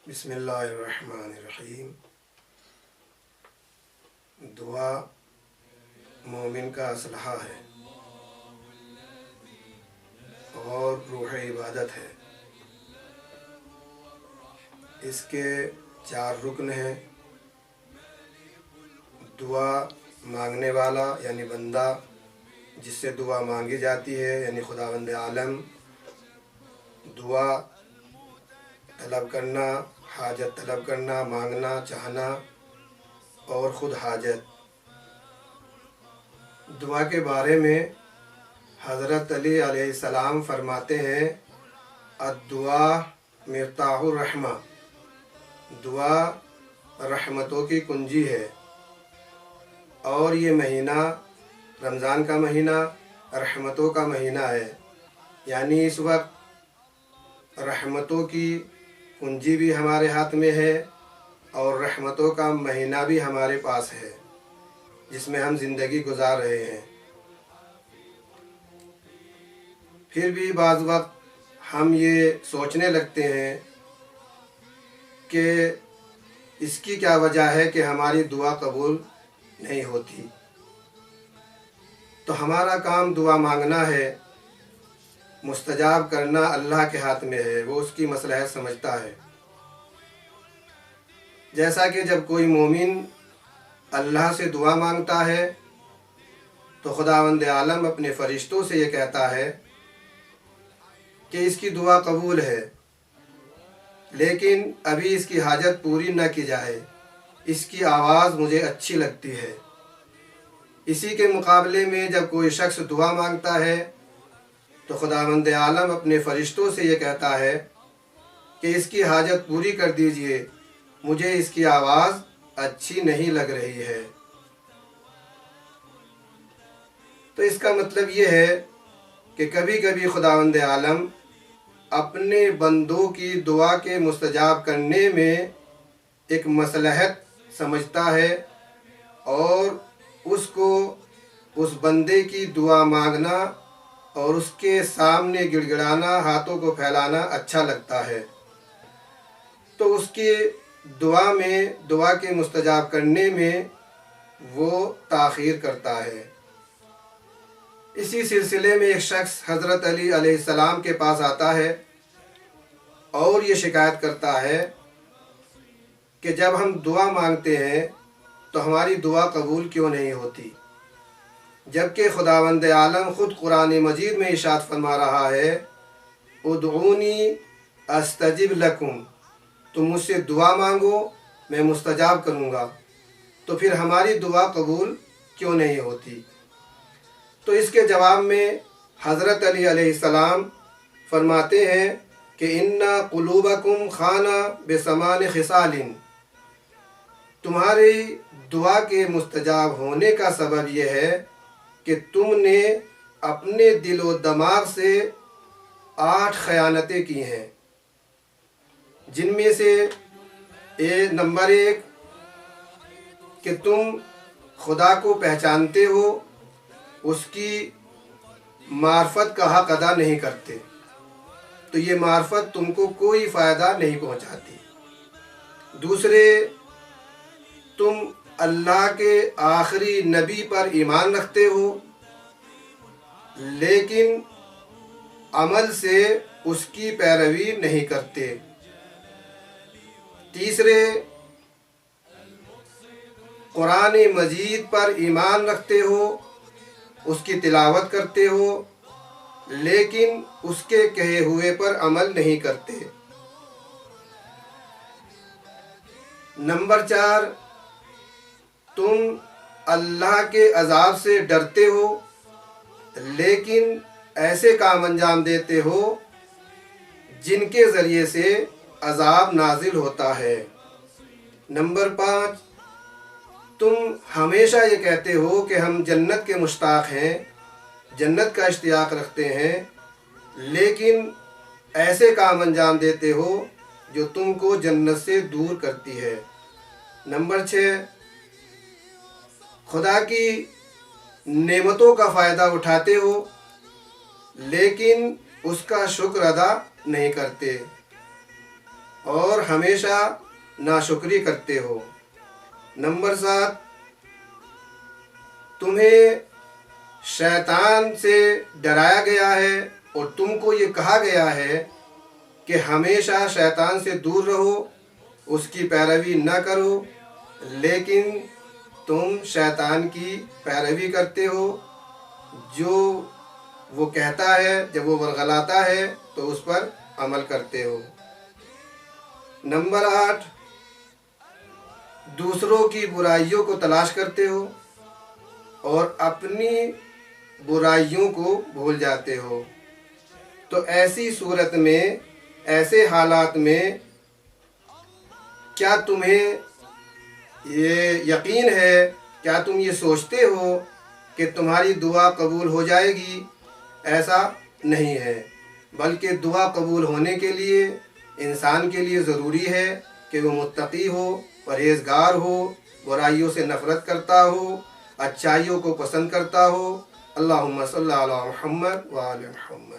بسم اللہ الرحمن الرحیم۔ دعا مومن کا اسلحہ ہے اور روح عبادت ہے۔ اس کے 4 رکن ہیں۔ دعا مانگنے والا یعنی بندہ جس سے دعا مانگی جاتی ہے یعنی خداوند عالم، دعا طلب کرنا، حاجت طلب کرنا، مانگنا، چاہنا اور خود حاجت۔ دعا کے بارے میں حضرت علی علیہ السلام فرماتے ہیں الدعا مفتاح الرحمہ، دعا رحمتوں کی کنجی ہے۔ اور یہ مہینہ رمضان کا مہینہ رحمتوں کا مہینہ ہے، یعنی اس وقت رحمتوں کی کنجی بھی ہمارے ہاتھ میں ہے اور رحمتوں کا مہینہ بھی ہمارے پاس ہے جس میں ہم زندگی گزار رہے ہیں۔ پھر بھی بعض وقت ہم یہ سوچنے لگتے ہیں کہ اس کی کیا وجہ ہے کہ ہماری دعا قبول نہیں ہوتی۔ تو ہمارا کام دعا مانگنا ہے، مستجاب کرنا اللہ کے ہاتھ میں ہے، وہ اس کی مصلحت سمجھتا ہے۔ جیسا کہ جب کوئی مومن اللہ سے دعا مانگتا ہے تو خداوند عالم اپنے فرشتوں سے یہ کہتا ہے کہ اس کی دعا قبول ہے، لیکن ابھی اس کی حاجت پوری نہ کی جائے، اس کی آواز مجھے اچھی لگتی ہے۔ اسی کے مقابلے میں جب کوئی شخص دعا مانگتا ہے تو خداوند عالم اپنے فرشتوں سے یہ کہتا ہے کہ اس کی حاجت پوری کر دیجئے، مجھے اس کی آواز اچھی نہیں لگ رہی ہے۔ تو اس کا مطلب یہ ہے کہ کبھی کبھی خداوند عالم اپنے بندوں کی دعا کے مستجاب کرنے میں ایک مصلحت سمجھتا ہے اور اس کو اس بندے کی دعا مانگنا اور اس کے سامنے گڑ گڑانا، ہاتھوں کو پھیلانا اچھا لگتا ہے، تو اس کی دعا کے مستجاب کرنے میں وہ تاخیر کرتا ہے۔ اسی سلسلے میں ایک شخص حضرت علی علیہ السلام کے پاس آتا ہے اور یہ شکایت کرتا ہے کہ جب ہم دعا مانگتے ہیں تو ہماری دعا قبول کیوں نہیں ہوتی، جبکہ خداوند عالم خود قرآن مجید میں ارشاد فرما رہا ہے ادعونی استجب لکم، تم مجھ سے دعا مانگو میں مستجاب کروں گا، تو پھر ہماری دعا قبول کیوں نہیں ہوتی؟ تو اس کے جواب میں حضرت علی علیہ السلام فرماتے ہیں کہ ان قلوبکم خانہ بثمان خصال، تمہاری دعا کے مستجاب ہونے کا سبب یہ ہے کہ تم نے اپنے دل و دماغ سے 8 خیانتیں کی ہیں، جن میں سے نمبر 1 کہ تم خدا کو پہچانتے ہو، اس کی معرفت کا حق ادا نہیں کرتے، تو یہ معرفت تم کو کوئی فائدہ نہیں پہنچاتی۔ دوسرے، تم اللہ کے آخری نبی پر ایمان رکھتے ہو لیکن عمل سے اس کی پیروی نہیں کرتے۔ تیسرے، قرآن مجید پر ایمان رکھتے ہو، اس کی تلاوت کرتے ہو لیکن اس کے کہے ہوئے پر عمل نہیں کرتے۔ نمبر 4، تم اللہ کے عذاب سے ڈرتے ہو لیکن ایسے کام انجام دیتے ہو جن کے ذریعے سے عذاب نازل ہوتا ہے۔ نمبر 5، تم ہمیشہ یہ کہتے ہو کہ ہم جنت کے مشتاق ہیں، جنت کا اشتیاق رکھتے ہیں، لیکن ایسے کام انجام دیتے ہو جو تم کو جنت سے دور کرتی ہے۔ نمبر 6، خدا کی نعمتوں کا فائدہ اٹھاتے ہو لیکن اس کا شکر ادا نہیں کرتے۔ اور ہمیشہ ناشکری کرتے ہو۔ نمبر 7، تمہیں شیطان سے ڈرایا گیا ہے اور تم کو یہ کہا گیا ہے کہ ہمیشہ شیطان سے دور رہو، اس کی پیروی نہ کرو، لیکن تم شیطان کی پیروی کرتے ہو۔ جو وہ کہتا ہے، جب وہ ورغلاتا ہے تو اس پر عمل کرتے ہو۔ نمبر 8، دوسروں کی برائیوں کو تلاش کرتے ہو اور اپنی برائیوں کو بھول جاتے ہو۔ تو ایسی صورت میں، ایسے حالات میں کیا تمہیں یہ یقین ہے، کیا تم یہ سوچتے ہو کہ تمہاری دعا قبول ہو جائے گی؟ ایسا نہیں ہے، بلکہ دعا قبول ہونے کے لیے انسان کے لیے ضروری ہے کہ وہ متقی ہو، پرہیزگار ہو، برائیوں سے نفرت کرتا ہو، اچھائیوں کو پسند کرتا ہو۔ اللہم صلی علی محمد وآل محمد۔